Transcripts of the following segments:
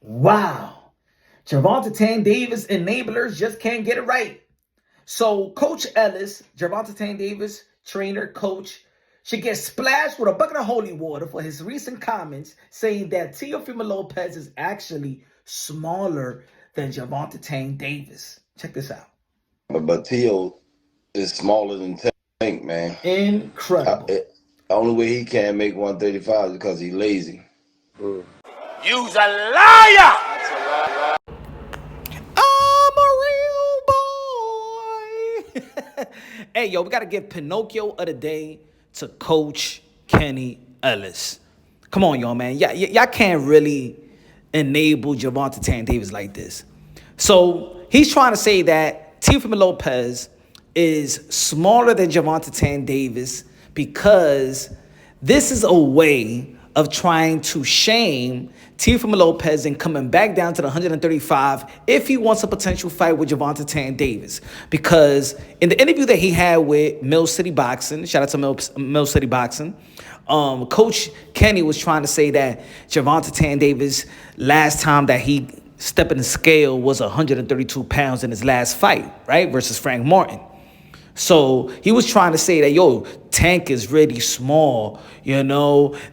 Wow. Gervonta Davis enablers just can't get it right. So Coach Ellis, Gervonta Davis, trainer, coach, should get splashed with a bucket of holy water for his recent comments saying that Teofimo Lopez is actually smaller than Gervonta Davis. Check this out. But Teo is smaller than Tank, man. Incredible. The only way he can't make 135 is because he's lazy. You's a liar! I'm a real boy. Hey, yo, we got to give Pinocchio of the day to Coach Kenny Ellis. Come on, y'all, man. Y'all can't really enable Gervonta Davis like this. So he's trying to say that Teofimo Lopez is smaller than Gervonta Davis because this is a way of trying to shame Teofimo Lopez and coming back down to the 135 if he wants a potential fight with Gervonta Davis. Because in the interview that he had with Mill City Boxing, shout out to Mill City Boxing, Coach Kenny was trying to say that Gervonta Davis, last time that he stepped in the scale was 132 pounds in his last fight, right, versus Frank Martin. So he was trying to say that, yo, Tank is really small,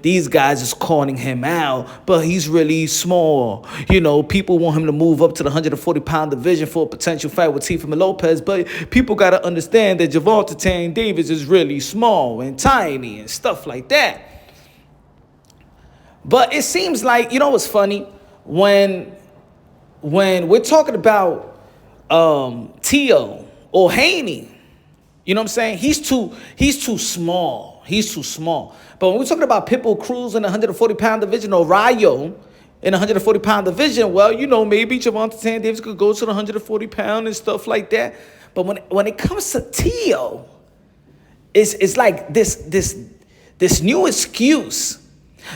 these guys is calling him out, but he's really small. People want him to move up to the 140-pound division for a potential fight with Teofimo Lopez, but people got to understand that Gervonta Davis is really small and tiny and stuff like that. But it seems like, what's funny? When we're talking about Teo or Haney, you know what I'm saying? He's too small. He's too small. But when we're talking about Pitbull Cruz in the 140-pound division or Rayo in the 140-pound division, well, maybe Gervonta Davis could go to the 140-pound and stuff like that. But when it comes to Teo, it's like this new excuse.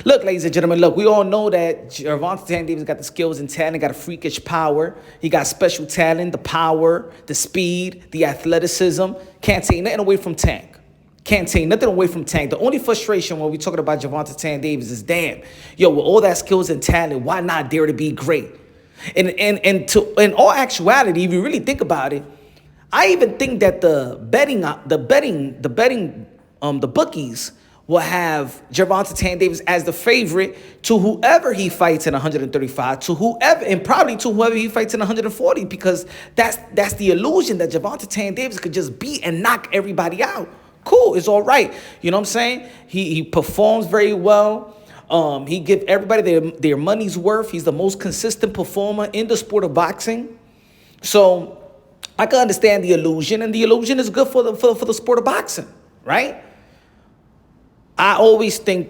Look, ladies and gentlemen, we all know that Gervonta Davis got the skills and talent, got a freakish power. He got special talent, the power, the speed, the athleticism. Can't take nothing away from Tank. The only frustration when we're talking about Gervonta Davis is, damn, with all that skills and talent, why not dare to be great? And in all actuality, if you really think about it, I even think that the bookies will have Gervonta Davis as the favorite to whoever he fights in 135, to whoever he fights in 140, because that's the illusion that Gervonta Davis could just beat and knock everybody out. Cool, it's all right. You know what I'm saying? He performs very well. He gives everybody their money's worth. He's the most consistent performer in the sport of boxing. So I can understand the illusion, and the illusion is good for the sport of boxing, right? I always thought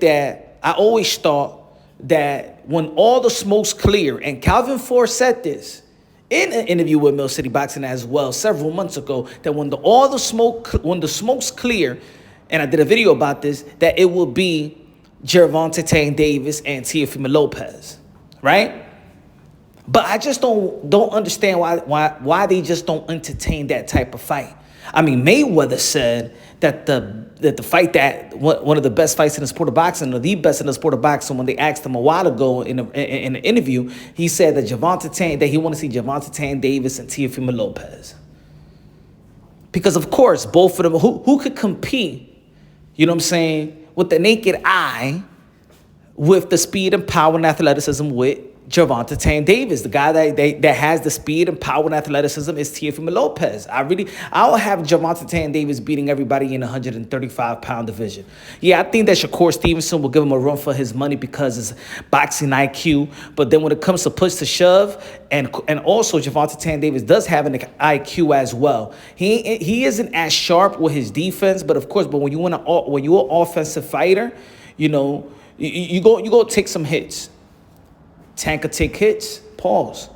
that when all the smoke's clear, and Calvin Ford said this in an interview with Mill City Boxing as well several months ago, that when the smoke's clear, and I did a video about this, that it will be Gervonta Davis and Teofimo Lopez, right? But I just don't understand why they just don't entertain that type of fight. I mean, Mayweather said that the fight, that one of the best fights in the sport of boxing, or the best in the sport of boxing, when they asked him a while ago in an interview, he said that he want to see Gervonta Davis and Teofimo Lopez. Because of course, both of them, who could compete, with the naked eye, with the speed and power and athleticism with Gervonta Davis? The guy that has the speed and power and athleticism is Teofimo Lopez. I'll have Gervonta Davis beating everybody in the 135-pound division. Yeah, I think that Shakur Stevenson will give him a run for his money because it's boxing IQ. But then when it comes to push to shove, and also Gervonta Davis does have an IQ as well. He isn't as sharp with his defense, but of course, when you're an offensive fighter, you go take some hits. Tank could take hits, pause.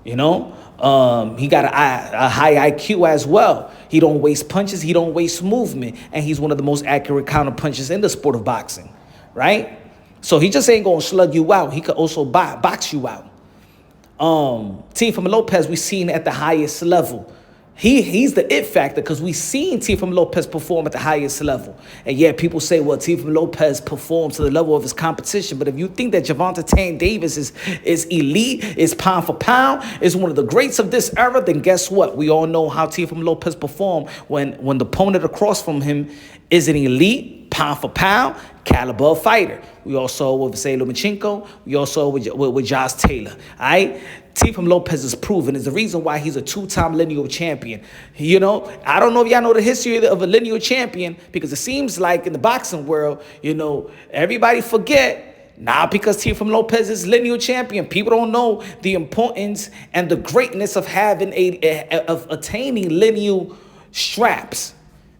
He got a high IQ as well. He don't waste punches, he don't waste movement, and he's one of the most accurate counter punchers in the sport of boxing, right? So he just ain't gonna slug you out. He could also box you out. Teofimo Lopez, we've seen at the highest level. He's the it factor because we seen Teofimo Lopez perform at the highest level. And yeah, people say, well, Teofimo Lopez performs to the level of his competition. But if you think that Gervonta Tank Davis is elite, is pound for pound, is one of the greats of this era, then guess what? We all know how Teofimo Lopez performed when the opponent across from him is an elite, pound for pound, caliber fighter. We all saw with Vasily Lomachenko. We all saw with Josh Taylor. All right? Teofimo Lopez is proven. Is the reason why he's a two-time lineal champion. You know, I don't know if y'all know the history of a lineal champion, because it seems like in the boxing world, you know, everybody forget. Not because Teofimo Lopez is lineal champion. People don't know the importance and the greatness of having of attaining lineal straps.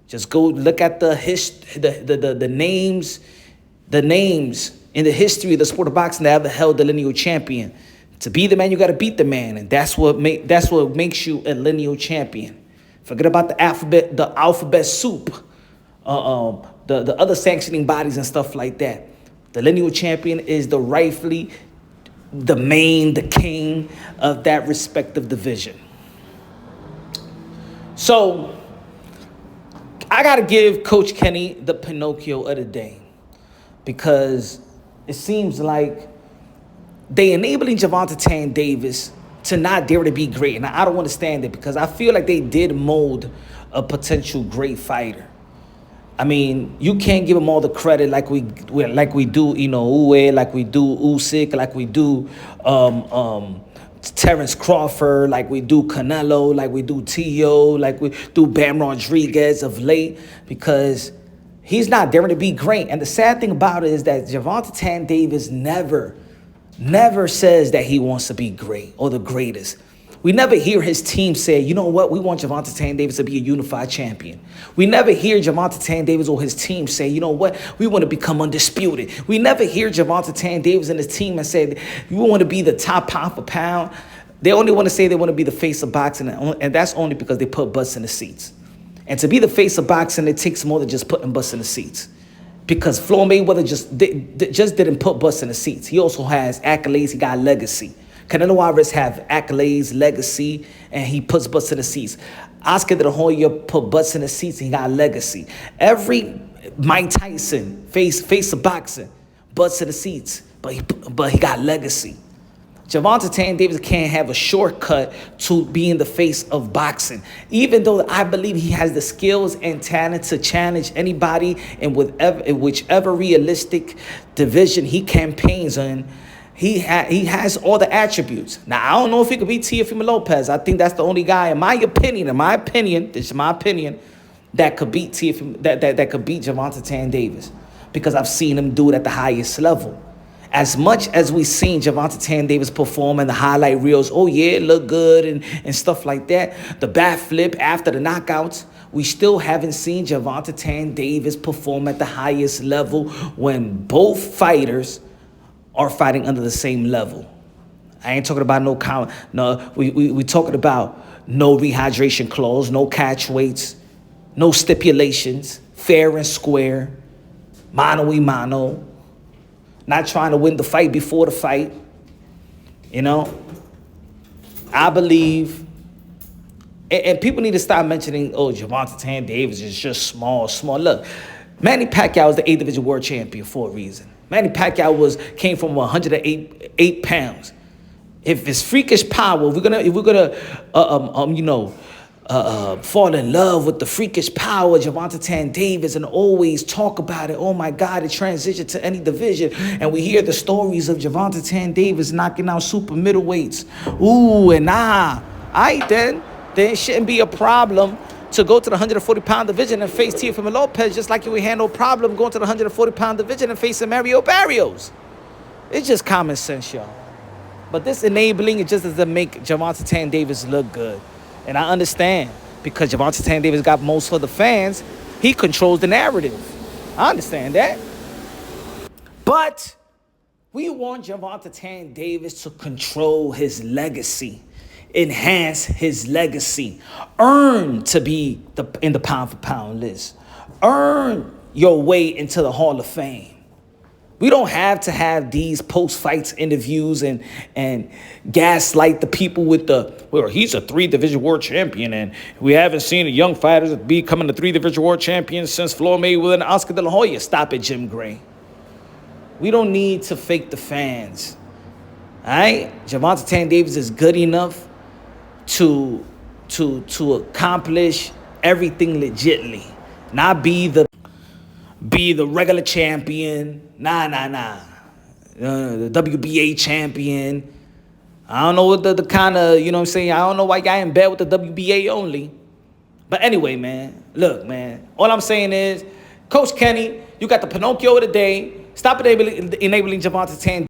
Just go look at the names in the history of the sport of boxing that ever held the lineal champion. To be the man, you got to beat the man, and that's what makes you a lineal champion. Forget about the alphabet soup, the other sanctioning bodies and stuff like that. The lineal champion is rightfully the king of that respective division. So I got to give Coach Kenny the Pinocchio of the day, because it seems like they enabling Gervonta Tank Davis to not dare to be great. And I don't understand it, because I feel like they did mold a potential great fighter. I mean, you can't give him all the credit like we do, you know, Uwe, like we do Usyk, like we do Terrence Crawford, like we do Canelo, like we do Tio, like we do Bam Rodriguez of late, because he's not daring to be great. And the sad thing about it is that Gervonta Tank Davis never says that he wants to be great or the greatest. We never hear his team say, you know what, we want Gervonta Tank Davis to be a unified champion. We never hear Gervonta Tank Davis or his team say, you know what, we want to become undisputed. We never hear Gervonta Tank Davis and his team and say, we want to be the top pound for pound. They only want to say they want to be the face of boxing, and that's only because they put butts in the seats. And to be the face of boxing, it takes more than just putting butts in the seats. Because Floyd Mayweather just didn't put butts in the seats. He also has accolades. He got legacy. Canelo Alvarez have accolades, legacy, and he puts butts in the seats. Oscar De La Hoya put butts in the seats, and he got legacy. Every Mike Tyson face of boxing, butts in the seats, but he got legacy. Gervonta Tank Davis can't have a shortcut to being the face of boxing, even though I believe he has the skills and talent to challenge anybody in whichever realistic division he campaigns in. He has all the attributes. Now, I don't know if he could beat Teofimo Lopez. I think that's the only guy, in my opinion, this is my opinion, that could beat that could beat Gervonta Tank Davis, because I've seen him do it at the highest level. As much as we've seen Gervonta Tank Davis perform in the highlight reels, oh yeah, it looked good and stuff like that, the bat flip after the knockouts, we still haven't seen Gervonta Tank Davis perform at the highest level when both fighters are fighting under the same level. I ain't talking about we talking about no rehydration clause, no catch weights, no stipulations, fair and square, mano y mano. Not trying to win the fight before the fight. You know, I believe, and people need to stop mentioning, oh, Gervonta Tank Davis is just small. Look, Manny Pacquiao is the 8th division world champion for a reason. Manny Pacquiao came from 108 pounds. If it's freakish power, if we're gonna fall in love with the freakish power of Gervonta Tank Davis and always talk about it. Oh my God, it transitioned to any division. And we hear the stories of Gervonta Tank Davis knocking out super middleweights. Ooh, and then it shouldn't be a problem to go to the 140-pound division and face Teofimo Lopez, just like you would have no problem going to the 140-pound division and facing Mario Barrios. It's just common sense, y'all. But this enabling, it just doesn't make Gervonta Tank Davis look good. And I understand, because Gervonta Tank Davis got most of the fans, he controls the narrative. I understand that. But we want Gervonta Tank Davis to control his legacy, enhance his legacy, earn to be in the pound-for-pound list, earn your way into the Hall of Fame. We don't have to have these post-fights interviews and gaslight the people with well, he's a 3-division world champion, and we haven't seen a young fighter becoming a 3-division world champion since Floyd Mayweather and Oscar De La Hoya. Stop it, Jim Gray. We don't need to fake the fans. All right? Gervonta Tank Davis is good enough to accomplish everything legitly. Not be the regular champion. Nah. The WBA champion. I don't know what the kind of, you know what I'm saying? I don't know why y'all in bed with the WBA only. But anyway, man, look, man, all I'm saying is, Coach Kenny, you got the Pinocchio of the day. Stop enabling Gervonta Tank